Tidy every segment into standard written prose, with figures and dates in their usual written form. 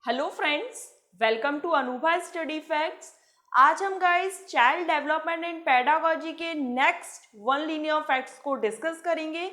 Hello friends, welcome to Anubha study facts. आज हम guys child development and pedagogy के next one linear facts को discuss करेंगे।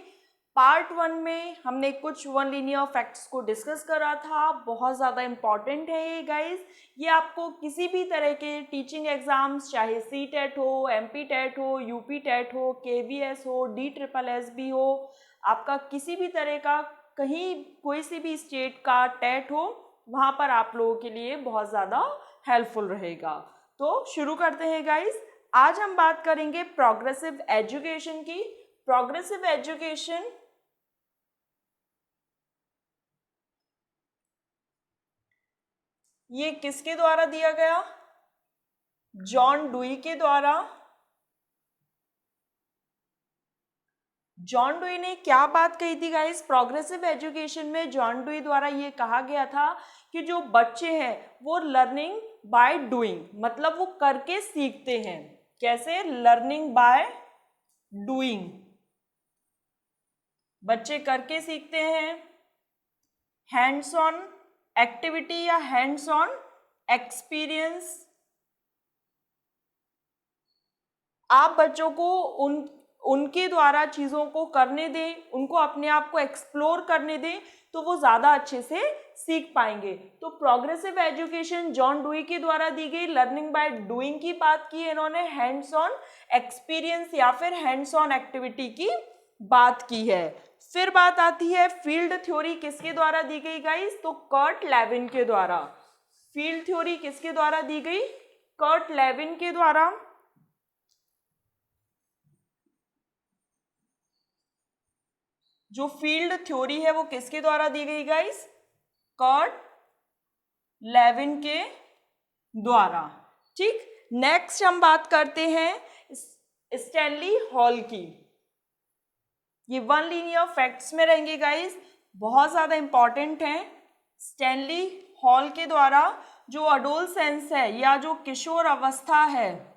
Part 1 में हमने कुछ वन लीनियर फैक्ट्स को डिस्कस करा था। बहुत ज़्यादा इम्पॉर्टेंट है ये गाइस। ये आपको किसी भी तरह के टीचिंग एग्जाम्स, चाहे सी टेट हो, एमपी टेट हो, यूपी टेट हो, केवीएस हो, DSSS हो, आपका किसी भी तरह का कहीं कोई सी भी स्टेट का टेट हो, वहाँ पर आप लोगों के लिए बहुत ज़्यादा हेल्पफुल रहेगा। तो शुरू करते हैं गाइस। आज हम बात करेंगे प्रोग्रेसिव एजुकेशन की। प्रोग्रेसिव एजुकेशन ये किसके द्वारा दिया गया? जॉन डुई के द्वारा। जॉन डुई ने क्या बात कही थी गाइस? प्रोग्रेसिव एजुकेशन में जॉन डुई द्वारा ये कहा गया था कि जो बच्चे हैं वो लर्निंग बाय डूइंग, मतलब वो करके सीखते हैं। कैसे? लर्निंग बाय डूइंग, बच्चे करके सीखते हैं। हैंड्स ऑन एक्टिविटी या हैंड्स ऑन एक्सपीरियंस, आप बच्चों को उनके द्वारा चीज़ों को करने दें, उनको अपने आप को एक्सप्लोर करने दें, तो वो ज़्यादा अच्छे से सीख पाएंगे। तो प्रोग्रेसिव एजुकेशन जॉन डुई के द्वारा दी गई लर्निंग बाय डूइंग की बात की है इन्होंने, हैंड्स ऑन एक्सपीरियंस या फिर हैंड्स ऑन एक्टिविटी की बात की है। फिर बात आती है फील्ड थ्योरी किसके द्वारा दी गई गाइस? तो कर्ट लेविन के द्वारा। फील्ड थ्योरी किसके द्वारा दी गई? कर्ट लेविन के द्वारा। जो फील्ड थ्योरी है वो किसके द्वारा दी गई गाइस? कर्ट लेविन के द्वारा। ठीक, नेक्स्ट हम बात करते हैं स्टैनली हॉल की। ये वन लीनियर फैक्ट्स में रहेंगे गाइस, बहुत ज़्यादा इंपॉर्टेंट हैं। स्टैनली हॉल के द्वारा जो अडोलसेंस है या जो किशोर अवस्था है,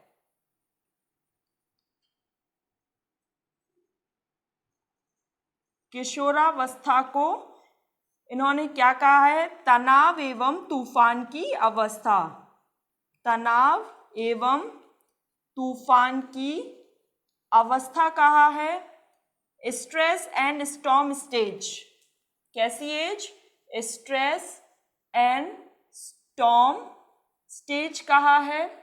किशोरावस्था को इन्होंने क्या कहा है? तनाव एवं तूफान की अवस्था। तनाव एवं तूफान की अवस्था कहा है। स्ट्रेस एंड स्टॉर्म स्टेज, कैसी age? Stress and storm stage कहा है।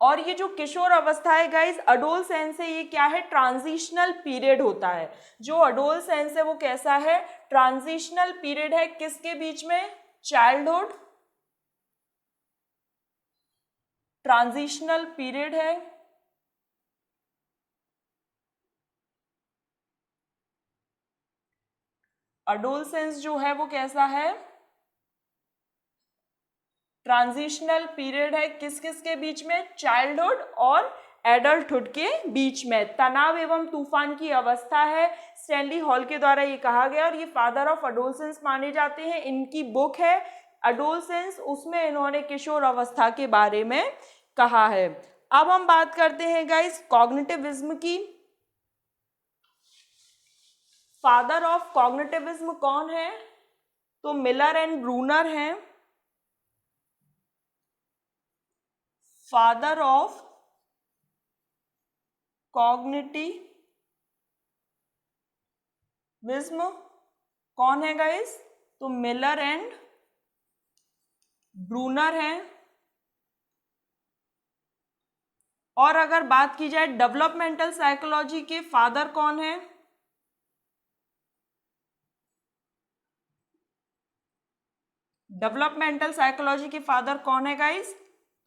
और ये जो किशोर अवस्था है गाइस, अडोलसेंस है, ये क्या है? ट्रांजिशनल पीरियड होता है। जो अडोलसेंस है वो कैसा है? ट्रांजिशनल पीरियड है। किसके बीच में? चाइल्डहुड, ट्रांजिशनल पीरियड है। अडोलसेंस जो है वो कैसा है? ट्रांजिशनल पीरियड है। किस किस के बीच में? चाइल्डहुड और एडल्टहुड के बीच में। तनाव एवं तूफान की अवस्था है, स्टैनली हॉल के द्वारा ये कहा गया, और ये फादर ऑफ अडोलसेंस माने जाते हैं। इनकी बुक है अडोलसेंस, उसमें इन्होंने किशोर अवस्था के बारे में कहा है। अब हम बात करते हैं गाइस कॉग्निटिविज्म की। फादर ऑफ कॉग्निटिविज्म कौन है? तो मिलर एंड ब्रूनर हैं। फादर ऑफ कॉग्निटिविज्म कौन है गाइस? तो मिलर एंड ब्रूनर हैं। और अगर बात की जाए डेवलपमेंटल साइकोलॉजी के फादर कौन है? डेवलपमेंटल साइकोलॉजी के फादर कौन है गाइस?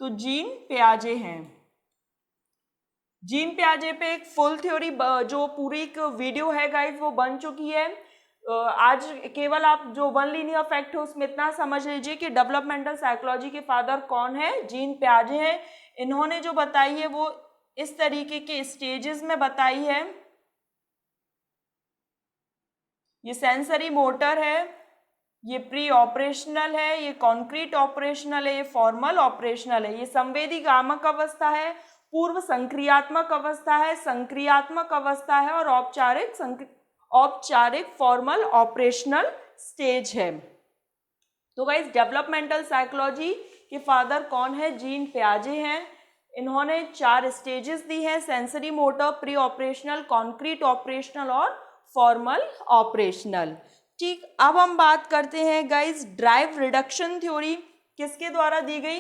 तो जीन पियाजे हैं। जीन पियाजे पे एक फुल थ्योरी, जो पूरी एक वीडियो है गाइस, वो बन चुकी है। आज केवल आप जो वन लीनियर फैक्ट है उसमें इतना समझ लीजिए कि डेवलपमेंटल साइकोलॉजी के फादर कौन है? जीन पियाजे हैं। इन्होंने जो बताई है वो इस तरीके के स्टेजेस में बताई है। ये सेंसरी मोटर है, ये प्री ऑपरेशनल है, ये कॉन्क्रीट ऑपरेशनल है, ये फॉर्मल ऑपरेशनल है, ये संवेदी गामक अवस्था है, पूर्व संक्रियात्मक अवस्था है, संक्रियात्मक अवस्था है, और औपचारिक फॉर्मल ऑपरेशनल स्टेज है। तो गाइस डेवलपमेंटल साइकोलॉजी के फादर कौन है? जीन पियाजे हैं। इन्होंने 4 स्टेजेस दी हैं, sensory motor, pre operational, concrete operational और फॉर्मल ऑपरेशनल। ठीक, अब हम बात करते हैं गाइस ड्राइव रिडक्शन थ्योरी किसके द्वारा दी गई?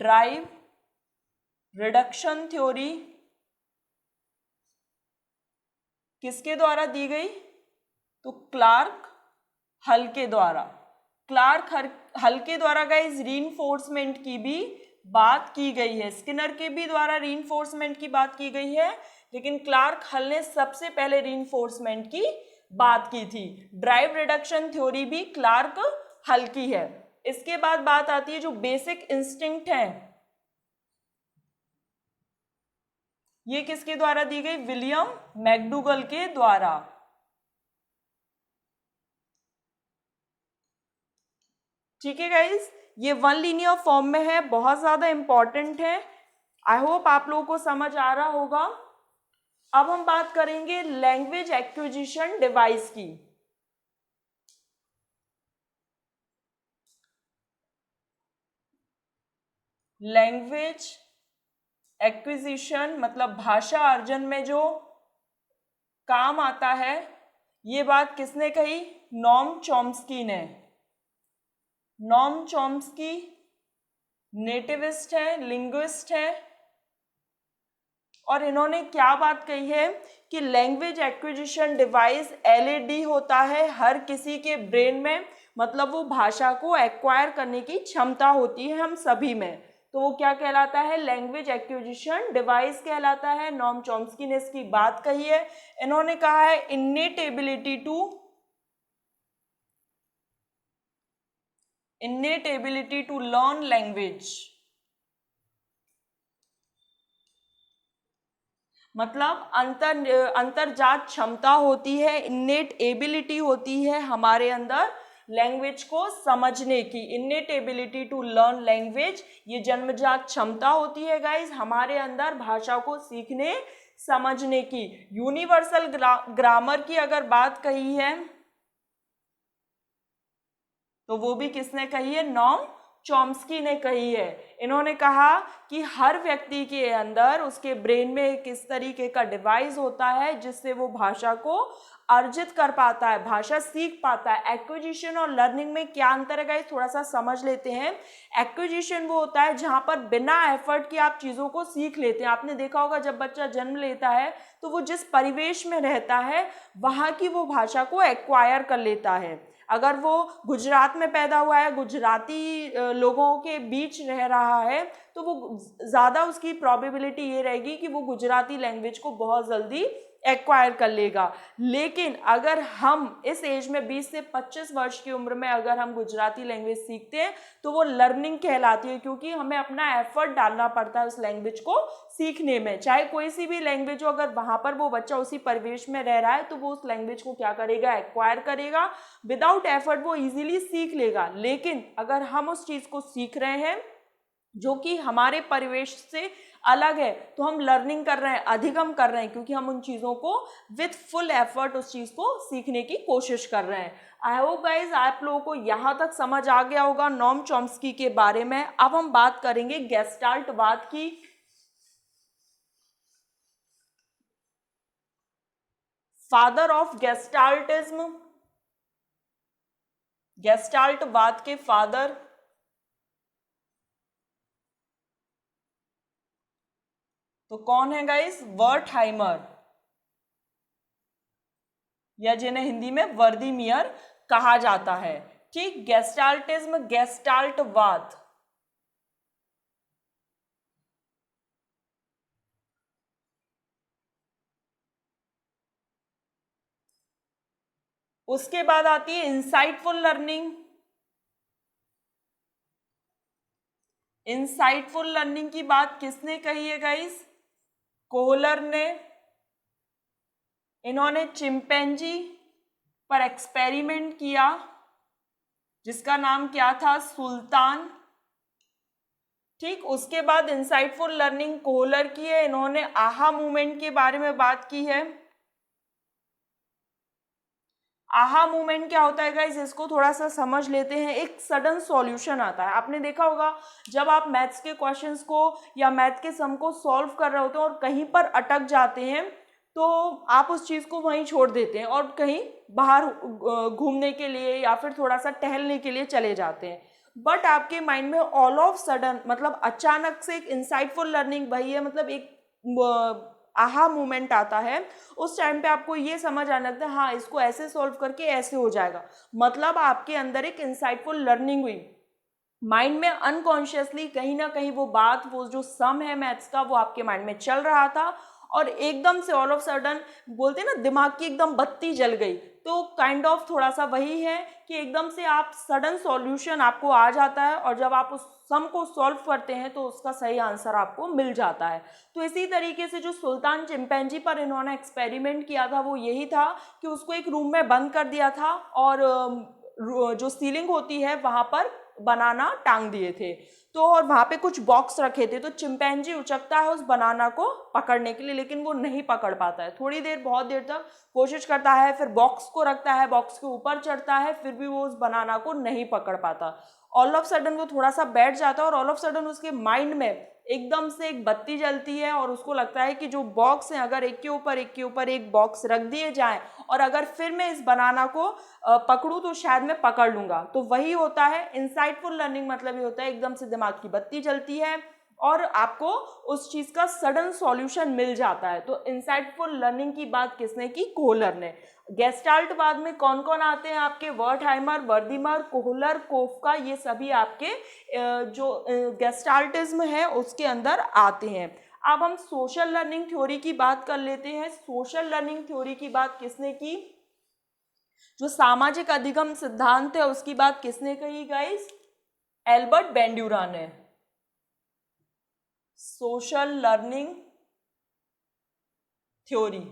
ड्राइव रिडक्शन थ्योरी किसके द्वारा दी गई? तो क्लार्क हल के द्वारा। क्लार्क हल के द्वारा गाइस रीइंफोर्समेंट की भी बात की गई है। स्किनर के भी द्वारा रीइंफोर्समेंट की बात की गई है, लेकिन क्लार्क हल ने सबसे पहले रीइंफोर्समेंट की बात की थी। ड्राइव रिडक्शन थ्योरी भी क्लार्क हल की है। इसके बाद बात आती है जो बेसिक इंस्टिंक्ट है, ये किसके द्वारा दी गई? विलियम मैकडूगल के द्वारा। ठीक है गाइज, ये वन लीनियर फॉर्म में है, बहुत ज्यादा इंपॉर्टेंट है। आई होप आप लोगों को समझ आ रहा होगा। अब हम बात करेंगे लैंग्वेज एक्विजिशन डिवाइस की। लैंग्वेज एक्विजिशन मतलब भाषा अर्जन में जो काम आता है, ये बात किसने कही? नॉम चॉम्स्की ने। नॉम चॉम्स्की नेटिविस्ट है, लिंग्विस्ट है, और इन्होंने क्या बात कही है कि लैंग्वेज एक्विजिशन डिवाइस एलएडी होता है हर किसी के ब्रेन में, मतलब वो भाषा को एक्वायर करने की क्षमता होती है हम सभी में, तो वो क्या कहलाता है? लैंग्वेज एक्विजिशन डिवाइस कहलाता है। नॉम चॉम्स्की ने इसकी बात कही है। इन्होंने कहा है innate ability to learn language, मतलब अंतरजात क्षमता होती है, इन्नेट एबिलिटी होती है हमारे अंदर लैंग्वेज को समझने की। Innate ability to learn language ये जन्मजात क्षमता होती है गाइस हमारे अंदर भाषा को सीखने समझने की। यूनिवर्सल ग्रामर की अगर बात कही है तो वो भी किसने कही है? नॉम चॉम्स्की ने कही है। इन्होंने कहा कि हर व्यक्ति के अंदर उसके ब्रेन में किस तरीके का डिवाइस होता है जिससे वो भाषा को अर्जित कर पाता है, भाषा सीख पाता है। एक्विजिशन और लर्निंग में क्या अंतर है गाइस, थोड़ा सा समझ लेते हैं। एक्विजिशन वो होता है जहां पर बिना एफर्ट के आप चीजों को सीख लेते हैं। आपने देखा होगा जब बच्चा जन्म लेता है तो वो जिस परिवेश में रहता है वहां की वो भाषा को एक्वायर कर लेता है। अगर वो गुजरात में पैदा हुआ है, गुजराती लोगों के बीच रह रहा है, तो वो ज़्यादा उसकी प्रोबेबिलिटी ये रहेगी कि वो गुजराती लैंग्वेज को बहुत जल्दी एक्वायर कर लेगा। लेकिन अगर हम इस एज में 20 से 25 वर्ष की उम्र में अगर हम गुजराती लैंग्वेज सीखते हैं तो वो लर्निंग कहलाती है, क्योंकि हमें अपना एफर्ट डालना पड़ता है उस लैंग्वेज को सीखने में। चाहे कोई सी भी लैंग्वेज हो, अगर वहां पर वो बच्चा उसी परिवेश में रह रहा है तो वो उस लैंग्वेज को क्या करेगा? एक्वायर करेगा। विदाउट एफर्ट वो इजीली सीख लेगा। लेकिन अगर हम उस चीज को सीख रहे हैं जो कि हमारे परिवेश से अलग है तो हम लर्निंग कर रहे हैं, अधिगम कर रहे हैं, क्योंकि हम उन चीज़ों को विथ फुल एफर्ट उस चीज़ को सीखने की कोशिश कर रहे हैं। आई होप गाइज आप लोगों को यहाँ तक समझ आ गया होगा नॉम चॉम्स्की के बारे में। अब हम बात करेंगे गेस्टाल्टवाद की। फादर ऑफ गेस्टाल्टिज्म, गेस्टाल्टवाद के फादर तो कौन है गाइस? वर्टहाइमर, या जिन्हें हिंदी में वर्दीमियर कहा जाता है। ठीक, गेस्टाल्टिज्म, गेस्टाल्टवाद। उसके बाद आती है इंसाइटफुल लर्निंग। इंसाइटफुल लर्निंग की बात किसने कही है गाइस? कोहलर ने। इन्होंने चिंपैंजी पर एक्सपेरिमेंट किया जिसका नाम क्या था? सुल्तान। ठीक, उसके बाद इंसाइटफुल लर्निंग कोहलर की है। इन्होंने आहा मूवमेंट के बारे में बात की है। आहा मूवमेंट क्या होता है गाइज, इसको थोड़ा सा समझ लेते हैं। एक सडन सॉल्यूशन आता है। आपने देखा होगा जब आप मैथ्स के क्वेश्चंस को या मैथ के सम को सॉल्व कर रहे होते हैं और कहीं पर अटक जाते हैं तो आप उस चीज़ को वहीं छोड़ देते हैं और कहीं बाहर घूमने के लिए या फिर थोड़ा सा टहलने के लिए चले जाते हैं। बट आपके माइंड में ऑल ऑफ सडन मतलब अचानक से एक इंसाइटफुल लर्निंग वही है, मतलब एक आहा मोमेंट आता है। उस टाइम पे आपको ये समझ आने लगता है हाँ इसको ऐसे सॉल्व करके ऐसे हो जाएगा, मतलब आपके अंदर एक इंसाइटफुल लर्निंग हुई। माइंड में अनकॉन्शियसली कहीं ना कहीं वो बात, वो जो सम है मैथ्स का, वो आपके माइंड में चल रहा था और एकदम से ऑल ऑफ सडन बोलते हैं ना दिमाग की एकदम बत्ती जल गई। तो काइंड ऑफ थोड़ा सा वही है कि एकदम से आप सडन सॉल्यूशन आपको आ जाता है और जब आप उस सम को सॉल्व करते हैं तो उसका सही आंसर आपको मिल जाता है। तो इसी तरीके से जो सुल्तान चिंपैंजी पर इन्होंने एक्सपेरिमेंट किया था वो यही था कि उसको एक रूम में बंद कर दिया था और जो सीलिंग होती है वहाँ पर बनाना टांग दिए थे। तो और वहाँ पे कुछ बॉक्स रखे थे, तो चिंपैंजी उचकता है उस बनाना को पकड़ने के लिए, लेकिन वो नहीं पकड़ पाता है। थोड़ी देर, बहुत देर तक कोशिश करता है, फिर बॉक्स को रखता है, बॉक्स के ऊपर चढ़ता है, फिर भी वो उस बनाना को नहीं पकड़ पाता। ऑल ऑफ सडन वो थोड़ा सा बैठ जाता है और ऑल ऑफ सडन उसके माइंड में एकदम से एक बत्ती जलती है और उसको लगता है कि जो बॉक्स है अगर एक के ऊपर एक के ऊपर एक बॉक्स रख दिए जाएं और अगर फिर मैं इस बनाना को पकड़ूं तो शायद मैं पकड़ लूंगा। तो वही होता है इंसाइटफुल लर्निंग, मतलब ये होता है एकदम से दिमाग की बत्ती जलती है और आपको उस चीज का सडन सॉल्यूशन मिल जाता है। तो इंसाइटफुल लर्निंग की बात किसने की? कोहलर ने। गेस्टाल्ट बाद में कौन कौन आते हैं आपके? वर्टहाइमर, वर्दीमर, कोहलर, कोफका, ये सभी आपके जो गेस्टाल्टिज्म है उसके अंदर आते हैं। अब हम सोशल लर्निंग थ्योरी की बात कर लेते हैं। सोशल लर्निंग थ्योरी की बात किसने की? जो सामाजिक अधिगम सिद्धांत है उसकी बात किसने कही गाइस? एल्बर्ट बेंड्यूरा ने। सोशल लर्निंग थ्योरी,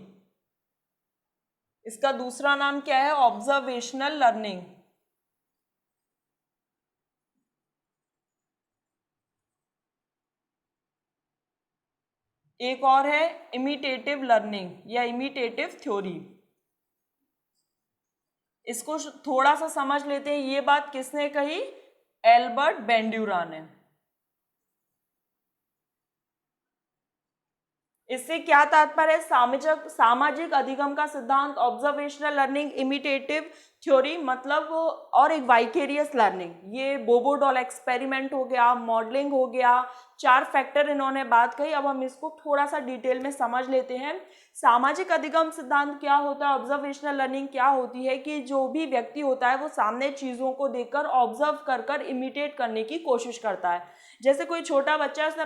इसका दूसरा नाम क्या है? Observational learning. एक और है इमिटेटिव लर्निंग या इमिटेटिव थ्योरी। इसको थोड़ा सा समझ लेते हैं। ये बात किसने कही? एल्बर्ट बेंड्यूरा ने। इससे क्या तात्पर्य है? सामाजिक अधिगम का सिद्धांत, ऑब्जर्वेशनल लर्निंग, इमिटेटिव थ्योरी, मतलब और एक वाइकेरियस लर्निंग। ये बोबो डॉल एक्सपेरिमेंट हो गया, मॉडलिंग हो गया, 4 फैक्टर इन्होंने बात कही। अब हम इसको थोड़ा सा डिटेल में समझ लेते हैं। सामाजिक अधिगम सिद्धांत क्या होता है? ऑब्जर्वेशनल लर्निंग क्या होती है कि जो भी व्यक्ति होता है वो सामने चीज़ों को देखकर ऑब्जर्व कर कर इमिटेट करने की कोशिश करता है। जैसे कोई छोटा बच्चा, उसने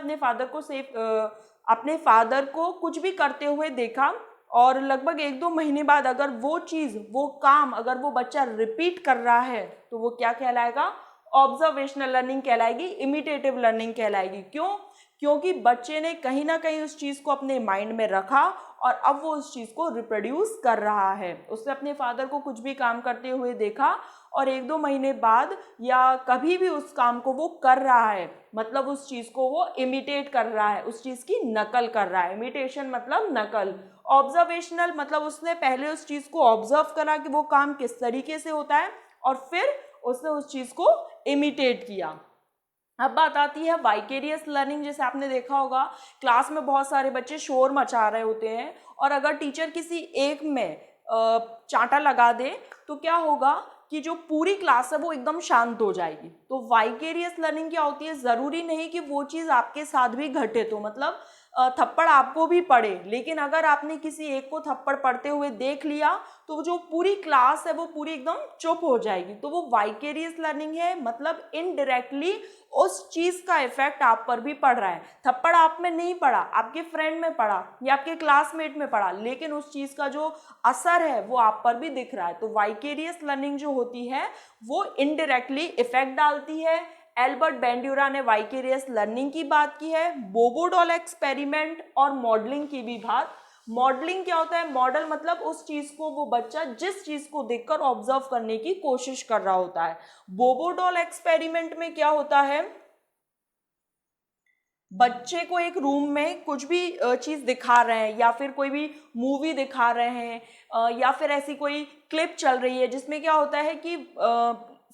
अपने फादर को कुछ भी करते हुए देखा और लगभग 1-2 महीने बाद अगर वो चीज़, वो काम अगर वो बच्चा रिपीट कर रहा है तो वो क्या कहलाएगा? ऑब्जर्वेशनल लर्निंग कहलाएगी, इमिटेटिव लर्निंग कहलाएगी। क्यों? क्योंकि बच्चे ने कहीं ना कहीं उस चीज़ को अपने माइंड में रखा और अब वो उस चीज़ को रिप्रोड्यूस कर रहा है। उसने अपने फादर को कुछ भी काम करते हुए देखा और 1-2 महीने बाद या कभी भी उस काम को वो कर रहा है, मतलब उस चीज़ को वो इमिटेट कर रहा है, उस चीज़ की नकल कर रहा है। इमिटेशन मतलब नकल। ऑब्जर्वेशनल मतलब उसने पहले उस चीज़ को ऑब्जर्व करा कि वो काम किस तरीके से होता है और फिर उसने उस चीज़ को इमिटेट किया। अब बात आती है वाइकेरियस लर्निंग। जैसे आपने देखा होगा क्लास में बहुत सारे बच्चे शोर मचा रहे होते हैं और अगर टीचर किसी एक में चांटा लगा दे तो क्या होगा कि जो पूरी क्लास है वो एकदम शांत हो जाएगी। तो वाइकेरियस लर्निंग क्या होती है? ज़रूरी नहीं कि वो चीज़ आपके साथ भी घटित हो, मतलब थप्पड़ आपको भी पड़े, लेकिन अगर आपने किसी एक को थप्पड़ पड़ते हुए देख लिया तो जो पूरी क्लास है वो पूरी एकदम चुप हो जाएगी। तो वो वाइकेरियस लर्निंग है, मतलब इनडायरेक्टली उस चीज़ का इफेक्ट आप पर भी पड़ रहा है। थप्पड़ आप में नहीं पड़ा, आपके फ्रेंड में पड़ा या आपके क्लासमेट में पड़ा, लेकिन उस चीज़ का जो असर है वो आप पर भी दिख रहा है। तो वाइकेरियस लर्निंग जो होती है वो इनडायरेक्टली इफेक्ट डालती है। एल्बर्ट बेंड्यूरा ने वाइकेरियस लर्निंग की बात की है। बोबो डॉल एक्सपेरिमेंट और मॉडलिंग की भी बात। मॉडलिंग क्या होता है? मॉडल मतलब उस चीज को वो बच्चा जिस चीज को देखकर ऑब्जर्व करने की कोशिश कर रहा होता है। बोबो डॉल एक्सपेरिमेंट में क्या होता है? बच्चे को एक रूम में कुछ भी चीज़ दिखा रहे हैं या फिर कोई भी मूवी दिखा रहे हैं या फिर ऐसी कोई क्लिप चल रही है जिसमें क्या होता है कि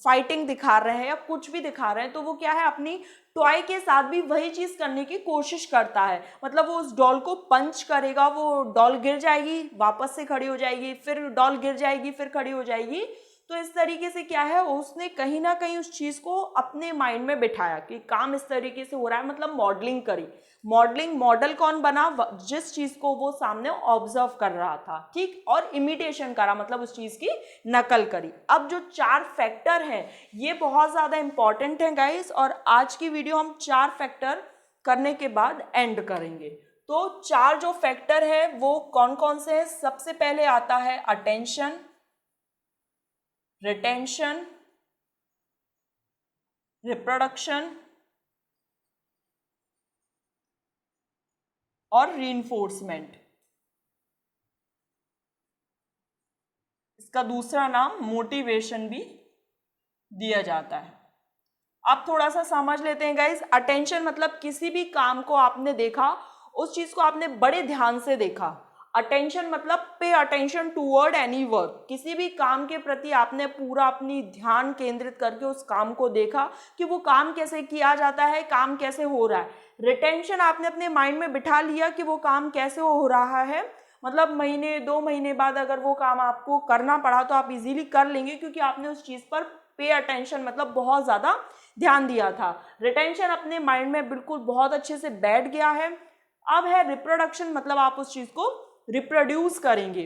फाइटिंग दिखा रहे हैं या कुछ भी दिखा रहे हैं, तो वो क्या है अपनी टॉय के साथ भी वही चीज़ करने की कोशिश करता है। मतलब वो उस डॉल को पंच करेगा, वो डॉल गिर जाएगी, वापस से खड़ी हो जाएगी, फिर डॉल गिर जाएगी, फिर खड़ी हो जाएगी। तो इस तरीके से क्या है, उसने कहीं ना कहीं उस चीज़ को अपने माइंड में बिठाया कि काम इस तरीके से हो रहा है, मतलब मॉडलिंग करी। मॉडलिंग, मॉडल कौन बना, जिस चीज़ को वो सामने ऑब्जर्व कर रहा था, ठीक, और इमिटेशन करा, मतलब उस चीज़ की नकल करी। अब जो 4 फैक्टर हैं ये बहुत ज़्यादा इंपॉर्टेंट हैं गाइस, और आज की वीडियो हम 4 फैक्टर करने के बाद एंड करेंगे। तो 4 जो फैक्टर है वो कौन कौन से हैं? सबसे पहले आता है अटेंशन, रिटेंशन, रिप्रोडक्शन और रीइंफोर्समेंट। इसका दूसरा नाम मोटिवेशन भी दिया जाता है। अब थोड़ा सा समझ लेते हैं गाइस। अटेंशन मतलब किसी भी काम को आपने देखा, उस चीज को आपने बड़े ध्यान से देखा। अटेंशन मतलब pay attention toward any work, किसी भी काम के प्रति आपने पूरा अपनी ध्यान केंद्रित करके उस काम को देखा कि वो काम कैसे किया जाता है, काम कैसे हो रहा है। रिटेंशन आपने अपने माइंड में बिठा लिया कि वो काम कैसे हो रहा है, मतलब महीने 2 महीने बाद अगर वो काम आपको करना पड़ा तो आप इजीली कर लेंगे क्योंकि आपने उस चीज पर पे अटेंशन मतलब बहुत ज्यादा ध्यान दिया था। रिटेंशन अपने माइंड में बिल्कुल बहुत अच्छे से बैठ गया है। अब है रिप्रोडक्शन, मतलब आप उस चीज को रिप्रोड्यूस करेंगे,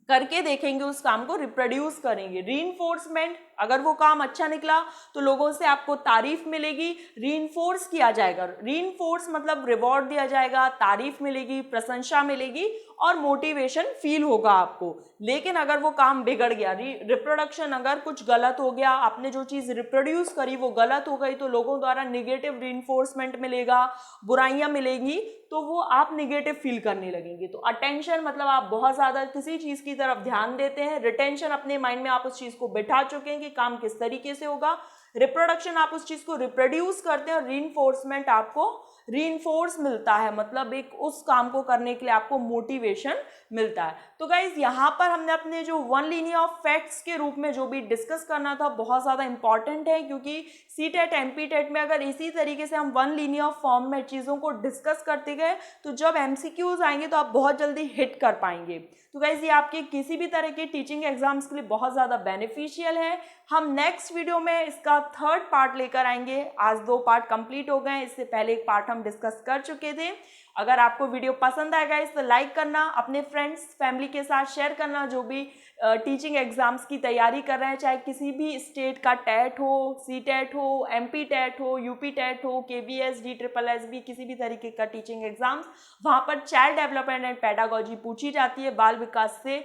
करके देखेंगे, उस काम को रिप्रोड्यूस करेंगे। रीइंफोर्समेंट, अगर वो काम अच्छा निकला तो लोगों से आपको तारीफ मिलेगी, रीइंफोर्स किया जाएगा। रीइंफोर्स मतलब रिवॉर्ड दिया जाएगा, तारीफ मिलेगी, प्रशंसा मिलेगी और मोटिवेशन फील होगा आपको। लेकिन अगर वो काम बिगड़ गया, रिप्रोडक्शन अगर कुछ गलत हो गया, आपने जो चीज रिप्रोड्यूस करी वो गलत हो गई, तो लोगों द्वारा निगेटिव रीइंफोर्समेंट मिलेगा, बुराइयां मिलेंगी, तो वो आप निगेटिव फील करने लगेंगे। तो अटेंशन मतलब आप बहुत ज्यादा किसी चीज की तरफ ध्यान देते हैं। रिटेंशन अपने माइंड में आप उस चीज को बिठा चुके हैं कि काम किस तरीके से होगा। रिप्रोडक्शन आप उस चीज को रिप्रोड्यूस करते हैं और रीइंफोर्समेंट आपको रीइंफोर्स मिलता है, मतलब एक उस काम को करने के लिए आपको मोटिवेशन मिलता है। तो गाइज यहाँ पर हमने अपने जो वन लीनियर ऑफ फैक्ट्स के रूप में जो भी डिस्कस करना था बहुत ज्यादा इंपॉर्टेंट है, क्योंकि सीटेट एमपीटेट में अगर इसी तरीके से हम वन लीनियर फॉर्म में चीजों को डिस्कस करते गए तो जब एमसीक्यूज आएंगे तो आप बहुत जल्दी हिट कर पाएंगे। तो गाइज ये आपके किसी भी तरह के टीचिंग एग्जाम्स के लिए बहुत ज्यादा बेनिफिशियल है। हम नेक्स्ट वीडियो में इसका 3rd पार्ट लेकर आएंगे। आज 2 पार्ट कंप्लीट हो गए, इससे पहले एक पार्ट हम डिस्कस कर चुके थे। अगर आपको वीडियो पसंद आएगा इस तो लाइक करना, अपने फ्रेंड्स फैमिली के साथ शेयर करना जो भी टीचिंग एग्जाम्स की तैयारी कर रहे हैं, चाहे किसी भी स्टेट का टेट हो, सीटेट हो, एमपी टेट हो, यूपी टेट हो, केवीएस, DSSB, किसी भी तरीके का टीचिंग एग्जाम्स, वहाँ पर चाइल्ड डेवलपमेंट एंड पेडागोजी पूछी जाती है। बाल विकास से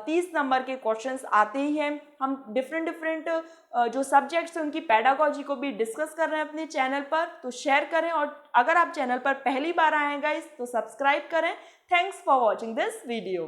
30 नंबर के क्वेश्चंस आते ही हैं। हम डिफरेंट जो सब्जेक्ट्स हैं उनकी पेडागोजी को भी डिस्कस कर रहे हैं अपने चैनल पर, तो शेयर करें, और अगर आप चैनल पर पहली बार आए हैं गाइस तो सब्सक्राइब करें। Thanks for watching this video.